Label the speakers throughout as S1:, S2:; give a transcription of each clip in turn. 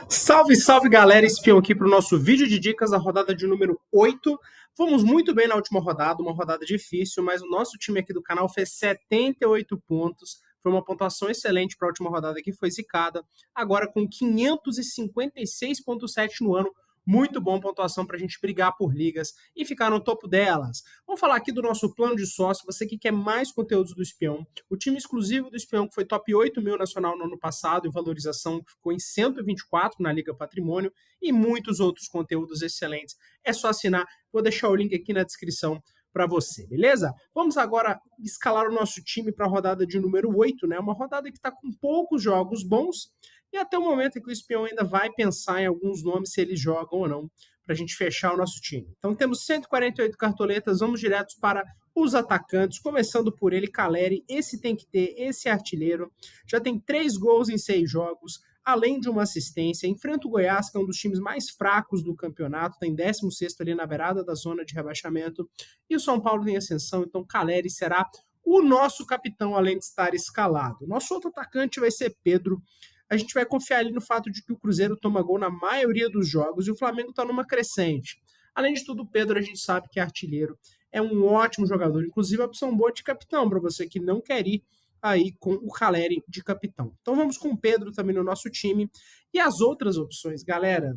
S1: Salve, salve galera, espião aqui para o nosso vídeo de dicas da rodada de número 8. Fomos muito bem na última rodada, uma rodada difícil, mas o nosso time aqui do canal fez 78 pontos. Foi uma pontuação excelente para a última rodada que foi zicada. Agora com 556,7 no ano, muito bom pontuação para a gente brigar por ligas e ficar no topo delas. Vamos falar aqui do nosso plano de sócio, você que quer mais conteúdos do espião. O time exclusivo do espião, que foi top 8 mil nacional no ano passado, em valorização ficou em 124 na Liga Patrimônio, e muitos outros conteúdos excelentes. É só assinar, vou deixar o link aqui na descrição para você, beleza? Vamos agora escalar o nosso time para a rodada de número 8, né? Uma rodada que está com poucos jogos bons, e até o momento em que o espião ainda vai pensar em alguns nomes, se eles jogam ou não, para a gente fechar o nosso time. Então temos 148 cartoletas, vamos direto para os atacantes, começando por ele, Caleri. Esse tem que ter, esse artilheiro. Já tem 3 gols em 6 jogos, além de uma assistência. Enfrenta o Goiás, que é um dos times mais fracos do campeonato, está em 16º ali na beirada da zona de rebaixamento. E o São Paulo tem ascensão, então Caleri será o nosso capitão, além de estar escalado. Nosso outro atacante vai ser Pedro. A gente vai confiar ali no fato de que o Cruzeiro toma gol na maioria dos jogos e o Flamengo está numa crescente. Além de tudo, o Pedro a gente sabe que é artilheiro, é um ótimo jogador, inclusive a opção boa de capitão para você que não quer ir aí com o Caleri de capitão. Então vamos com o Pedro também no nosso time. E as outras opções, galera,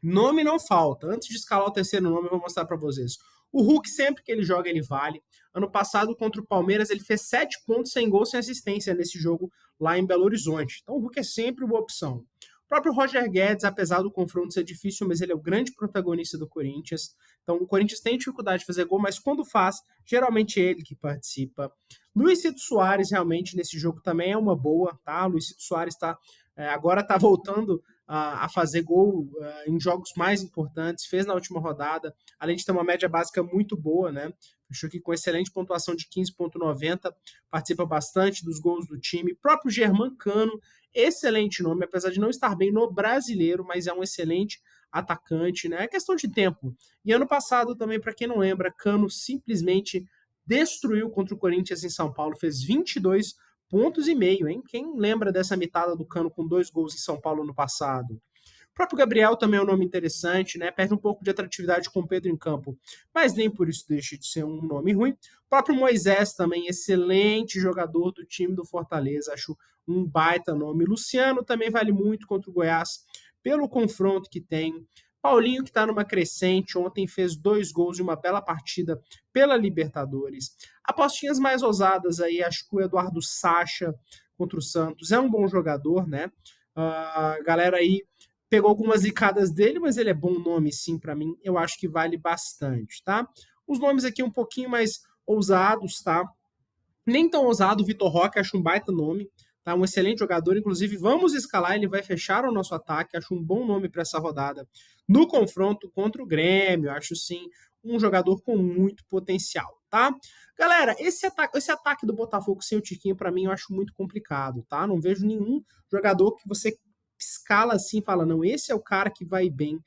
S1: nome não falta. Antes de escalar o terceiro nome, eu vou mostrar para vocês. O Hulk, sempre que ele joga, ele vale. Ano passado, contra o Palmeiras, ele fez 7 pontos sem gol, sem assistência nesse jogo lá em Belo Horizonte. Então o Hulk é sempre uma opção. O próprio Roger Guedes, apesar do confronto ser difícil, mas ele é o grande protagonista do Corinthians. Então o Corinthians tem dificuldade de fazer gol, mas quando faz, geralmente é ele que participa. Luizito Soares, realmente, nesse jogo também é uma boa, tá? Luizito Soares agora está voltando a fazer gol em jogos mais importantes, fez na última rodada, além de ter uma média básica muito boa, né? Fechou aqui com excelente pontuação de 15,90, participa bastante dos gols do time. Próprio Germán Cano, excelente nome, apesar de não estar bem no brasileiro, mas é um excelente atacante, né? É questão de tempo. E ano passado também, para quem não lembra, Cano simplesmente destruiu contra o Corinthians em São Paulo, fez 22 pontos e meio, hein? Quem lembra dessa mitada do Cano com 2 gols em São Paulo no passado? O próprio Gabriel também é um nome interessante, né? Perde um pouco de atratividade com o Pedro em campo, mas nem por isso deixa de ser um nome ruim. O próprio Moisés também, excelente jogador do time do Fortaleza, acho um baita nome. Luciano também vale muito contra o Goiás, pelo confronto que tem. Paulinho, que está numa crescente, ontem fez 2 gols e uma bela partida pela Libertadores. Apostinhas mais ousadas aí, acho que o Eduardo Sacha contra o Santos é um bom jogador, né? A galera aí pegou algumas zicadas dele, mas ele é bom nome sim para mim, eu acho que vale bastante, tá? Os nomes aqui um pouquinho mais ousados, tá? Nem tão ousado, Vitor Roque, acho um baita nome, tá? Um excelente jogador, inclusive vamos escalar, ele vai fechar o nosso ataque, acho um bom nome para essa rodada. No confronto contra o Grêmio, acho sim um jogador com muito potencial, tá? Galera, esse ataque do Botafogo sem o Tiquinho, para mim, eu acho muito complicado, tá? Não vejo nenhum jogador que você escala assim e fala, não, esse é o cara que vai bem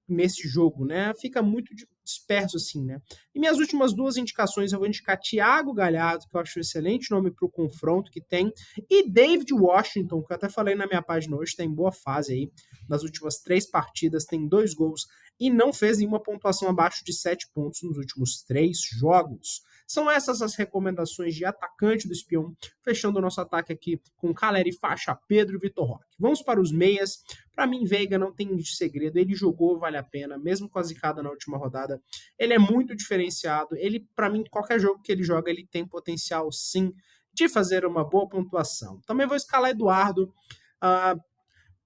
S1: nesse jogo, né? Fica muito disperso assim, né? E minhas últimas 2 indicações, eu vou indicar Thiago Galhardo, que eu acho um excelente nome para o confronto que tem, e David Washington, que eu até falei na minha página hoje, está em boa fase aí, nas últimas 3 partidas, tem 2 gols e não fez nenhuma pontuação abaixo de 7 pontos nos últimos 3 jogos. São essas as recomendações de atacante do espião, fechando o nosso ataque aqui com Caleri, Faixa, Pedro e Vitor Roque. Vamos para os meias. Para mim, Veiga não tem segredo, ele jogou, vale a pena, mesmo com a zicada na última rodada. Ele é muito diferenciado, ele, para mim, qualquer jogo que ele joga, ele tem potencial, sim, de fazer uma boa pontuação. Também vou escalar Eduardo.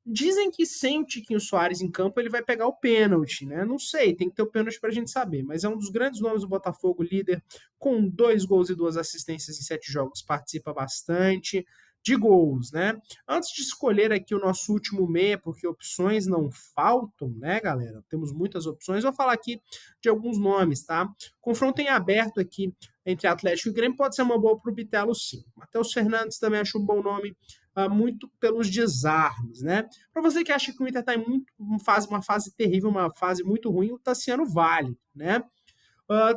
S1: Dizem que sem o Tiquinho Soares em campo ele vai pegar o pênalti, né? Não sei, tem que ter o pênalti para a gente saber, mas é um dos grandes nomes do Botafogo, líder, com 2 gols e 2 assistências em 7 jogos, participa bastante de gols, né? Antes de escolher aqui o nosso último meia, porque opções não faltam, né, galera? Temos muitas opções, vou falar aqui de alguns nomes, tá? Confronto em aberto aqui entre Atlético e Grêmio pode ser uma boa para o Bitelo, sim. Matheus Fernandes também acho um bom nome, muito pelos desarmes, né? Para você que acha que o Inter está em uma fase terrível, uma fase muito ruim, o Tassiano vale, né?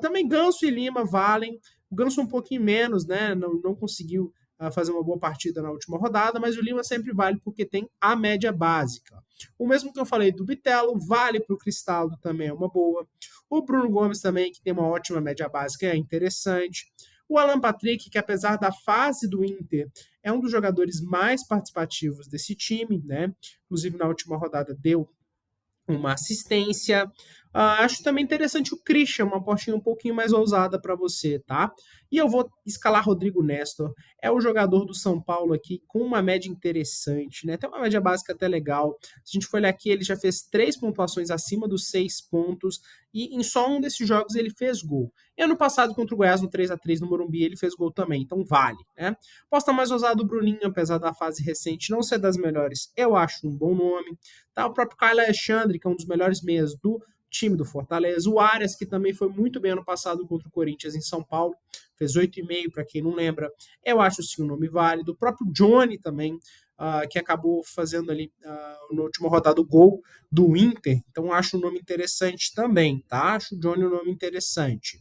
S1: Também Ganso e Lima valem. O Ganso um pouquinho menos, né? Não conseguiu fazer uma boa partida na última rodada, mas o Lima sempre vale porque tem a média básica. O mesmo que eu falei do Bitelo, vale para o Cristaldo também, é uma boa. O Bruno Gomes também, que tem uma ótima média básica, é interessante. O Alan Patrick, que apesar da fase do Inter, é um dos jogadores mais participativos desse time, né? Inclusive na última rodada deu uma assistência. Acho também interessante o Christian, uma apostinha um pouquinho mais ousada para você, tá? E eu vou escalar Rodrigo Nestor. É o jogador do São Paulo aqui com uma média interessante, né? Tem uma média básica até legal. Se a gente for olhar aqui, ele já fez 3 pontuações acima dos 6 pontos e em só um desses jogos ele fez gol. E ano passado contra o Goiás no 3-3 no Morumbi ele fez gol também, então vale, né? Aposta mais ousada do Bruninho, apesar da fase recente não ser das melhores, eu acho um bom nome. Tá? O próprio Kyle Alexandre, que é um dos melhores meias do time do Fortaleza. O Arias, que também foi muito bem ano passado contra o Corinthians em São Paulo, fez 8,5, para quem não lembra. Eu acho sim um nome válido. O próprio Johnny também, que acabou fazendo ali na última rodada o gol do Inter. Então acho um nome interessante também, tá? Acho o Johnny um nome interessante.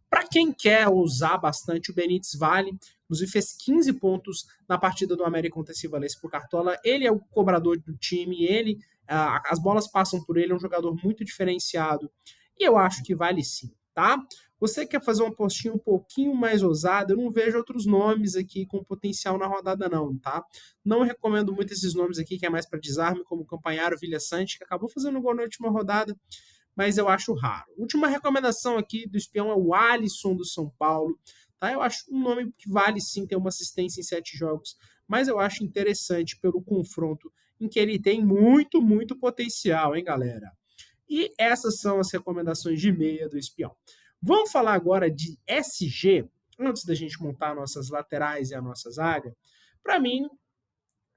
S1: Para quem quer usar bastante, o Benítez vale. Inclusive fez 15 pontos na partida do América contra esse Valência por Cartola. Ele é o cobrador do time, as bolas passam por ele, é um jogador muito diferenciado. E eu acho que vale sim, tá? Você quer fazer uma postinha um pouquinho mais ousada? Eu não vejo outros nomes aqui com potencial na rodada, não, tá? Não recomendo muito esses nomes aqui, que é mais para desarme, como o Campanharo, Vilha Sante, que acabou fazendo gol na última rodada, mas eu acho raro. Última recomendação aqui do espião é o Alisson do São Paulo. Tá? Eu acho um nome que vale sim ter uma assistência em 7 jogos, mas eu acho interessante pelo confronto em que ele tem muito, muito potencial, hein, galera? E essas são as recomendações de meia do espião. Vamos falar agora de SG, antes da gente montar nossas laterais e a nossa zaga. Para mim,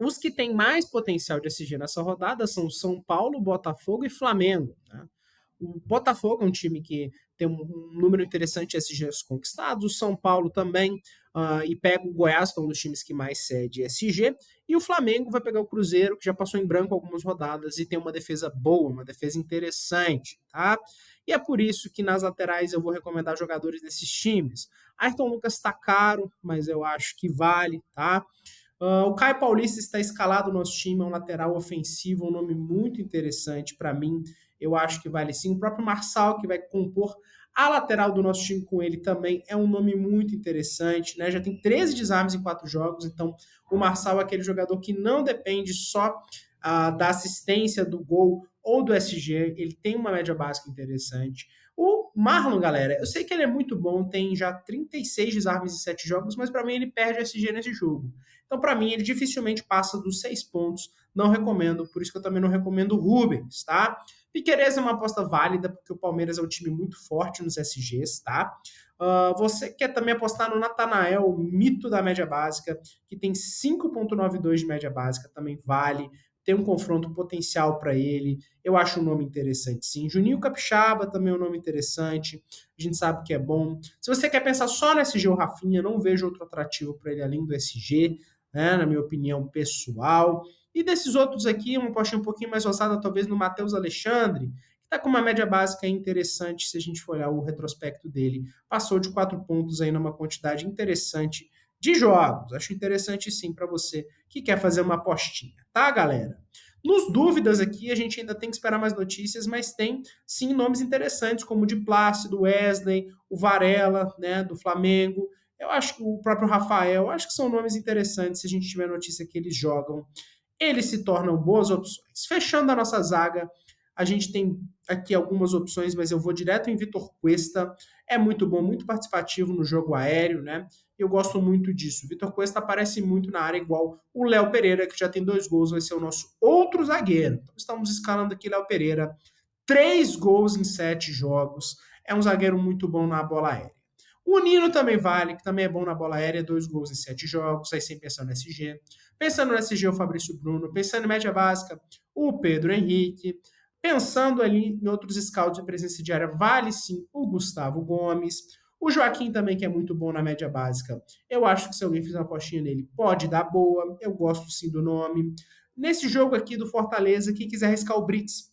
S1: os que têm mais potencial de SG nessa rodada são São Paulo, Botafogo e Flamengo. Né? O Botafogo é um time que tem um número interessante de SGs conquistados, o São Paulo também, e pega o Goiás, que é um dos times que mais cede SG, e o Flamengo vai pegar o Cruzeiro, que já passou em branco algumas rodadas e tem uma defesa boa, uma defesa interessante, tá? E é por isso que nas laterais eu vou recomendar jogadores desses times. Ayrton Lucas está caro, mas eu acho que vale, tá? O Caio Paulista está escalado no nosso time, é um lateral ofensivo, um nome muito interessante para mim. Eu acho que vale sim. O próprio Marçal, que vai compor a lateral do nosso time com ele também, é um nome muito interessante, né? Já tem 13 desarmes em 4 jogos, então o Marçal é aquele jogador que não depende só da assistência, do gol ou do SG, ele tem uma média básica interessante. O Marlon, galera, eu sei que ele é muito bom, tem já 36 desarmes em 7 jogos, mas para mim ele perde SG nesse jogo. Então, para mim, ele dificilmente passa dos 6 pontos. Não recomendo, por isso que eu também não recomendo o Rubens, tá? Piquerez é uma aposta válida, porque o Palmeiras é um time muito forte nos SGs, tá? Você quer também apostar no Natanael, o mito da média básica, que tem 5,92 de média básica, também vale. Tem um confronto potencial para ele. Eu acho um nome interessante, sim. Juninho Capixaba também é um nome interessante. A gente sabe que é bom. Se você quer pensar só no SG ou Rafinha, não vejo outro atrativo para ele além do SG, né, na minha opinião pessoal. E desses outros aqui, uma apostinha um pouquinho mais ousada, talvez no Matheus Alexandre, que está com uma média básica interessante, se a gente for olhar o retrospecto dele. Passou de 4 pontos aí numa quantidade interessante de jogos. Acho interessante sim para você que quer fazer uma apostinha, tá, galera? Nos dúvidas aqui, a gente ainda tem que esperar mais notícias, mas tem sim nomes interessantes, como o de Plácido, Wesley, o Varela, né, do Flamengo. Eu acho que o próprio Rafael, acho que são nomes interessantes se a gente tiver notícia que eles jogam. Eles se tornam boas opções. Fechando a nossa zaga, a gente tem aqui algumas opções, mas eu vou direto em Vitor Cuesta. É muito bom, muito participativo no jogo aéreo, né? Eu gosto muito disso. Vitor Cuesta aparece muito na área, igual o Léo Pereira, que já tem 2 gols, vai ser o nosso outro zagueiro. Então, estamos escalando aqui Léo Pereira. 3 gols em 7 jogos. É um zagueiro muito bom na bola aérea. O Nino também vale, que também é bom na bola aérea, 2 gols em 7 jogos, aí sem pensar no SG. Pensando no SG, o Fabrício Bruno. Pensando em média básica, o Pedro Henrique. Pensando ali em outros scouts de presença diária, vale sim o Gustavo Gomes. O Joaquim também, que é muito bom na média básica. Eu acho que se alguém fizer uma apostinha nele, pode dar boa. Eu gosto sim do nome. Nesse jogo aqui do Fortaleza, quem quiser arriscar o Brits,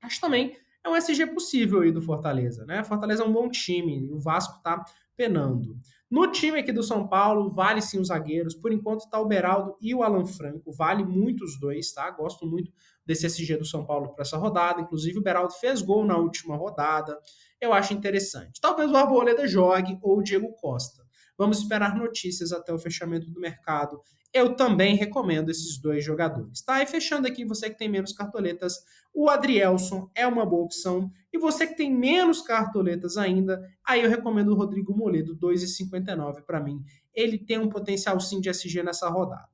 S1: acho também é um SG possível aí do Fortaleza, né? Fortaleza é um bom time, o Vasco tá penando. No time aqui do São Paulo, vale sim os zagueiros. Por enquanto tá o Beraldo e o Alan Franco, vale muito os dois, tá? Gosto muito desse SG do São Paulo para essa rodada. Inclusive, o Beraldo fez gol na última rodada. Eu acho interessante. Talvez o Arboleda jogue ou o Diego Costa. Vamos esperar notícias até o fechamento do mercado. Eu também recomendo esses dois jogadores, tá? E fechando aqui, você que tem menos cartoletas, o Adrielson é uma boa opção. E você que tem menos cartoletas ainda, aí eu recomendo o Rodrigo Moledo, 2,59 para mim. Ele tem um potencial sim de SG nessa rodada.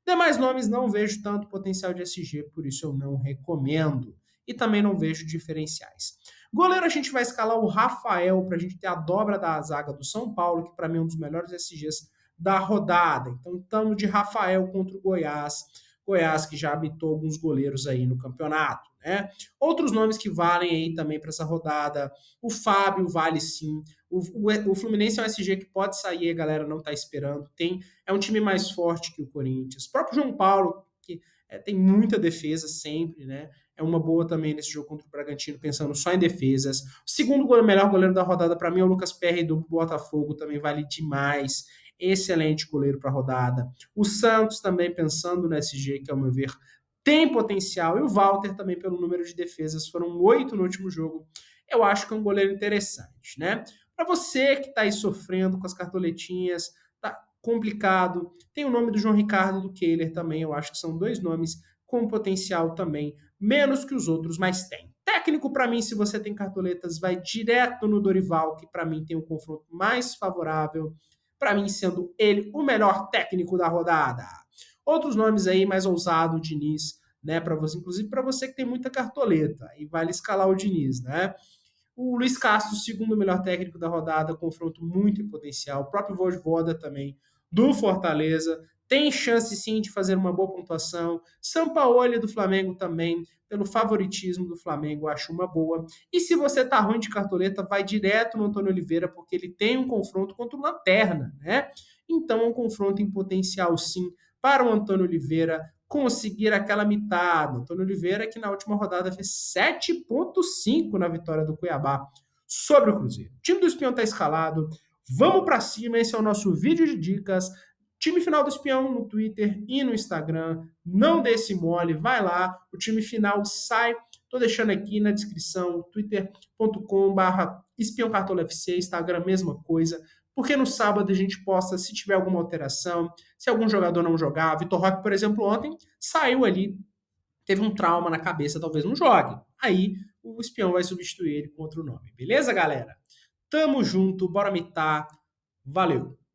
S1: Demais nomes não vejo tanto potencial de SG, por isso eu não recomendo. E também não vejo diferenciais. Goleiro, a gente vai escalar o Rafael para a gente ter a dobra da zaga do São Paulo, que para mim é um dos melhores SGs da rodada. Então, estamos de Rafael contra o Goiás. Goiás que já habitou alguns goleiros aí no campeonato, né? Outros nomes que valem aí também para essa rodada, o Fábio vale sim. O Fluminense é um SG que pode sair, a galera não está esperando. É um time mais forte que o Corinthians. O próprio João Paulo, que tem muita defesa sempre, né? É uma boa também nesse jogo contra o Bragantino, pensando só em defesas. O segundo melhor goleiro da rodada para mim é o Lucas Perry do Botafogo, também vale demais. Excelente goleiro para a rodada. O Santos também pensando no SG, que ao meu ver tem potencial. E o Walter também pelo número de defesas, foram 8 no último jogo. Eu acho que é um goleiro interessante, né? Para você que está aí sofrendo com as cartoletinhas, tá complicado. Tem o nome do João Ricardo e do Kehler também, eu acho que são dois nomes com potencial também, menos que os outros, mas tem. Técnico, para mim, se você tem cartoletas, vai direto no Dorival, que para mim tem um confronto mais favorável, para mim sendo ele o melhor técnico da rodada. Outros nomes aí mais ousado, o Diniz, né, para você, inclusive para você que tem muita cartoleta, e vale escalar o Diniz, né? O Luiz Castro, segundo melhor técnico da rodada, confronto muito em potencial. O próprio Vojvoda também, do Fortaleza, tem chance sim de fazer uma boa pontuação. Sampaoli do Flamengo também, pelo favoritismo do Flamengo, acho uma boa. E se você tá ruim de cartoleta, vai direto no Antônio Oliveira, porque ele tem um confronto contra o Lanterna, né? Então é um confronto em potencial sim para o Antônio Oliveira conseguir aquela mitada. Antônio Oliveira, que na última rodada fez 7,5 na vitória do Cuiabá sobre o Cruzeiro. O time do Espião está escalado. Vamos para cima. Esse é o nosso vídeo de dicas. Time final do Espião no Twitter e no Instagram. Não dê esse mole, vai lá. O time final sai. Tô deixando aqui na descrição, twitter.com/espiãocartolafc, Instagram, mesma coisa. Porque no sábado a gente posta se tiver alguma alteração, se algum jogador não jogar. Vitor Roque, por exemplo, ontem saiu ali, teve um trauma na cabeça, talvez não jogue. Aí o espião vai substituir ele com outro nome. Beleza, galera? Tamo junto, bora mitar. Valeu!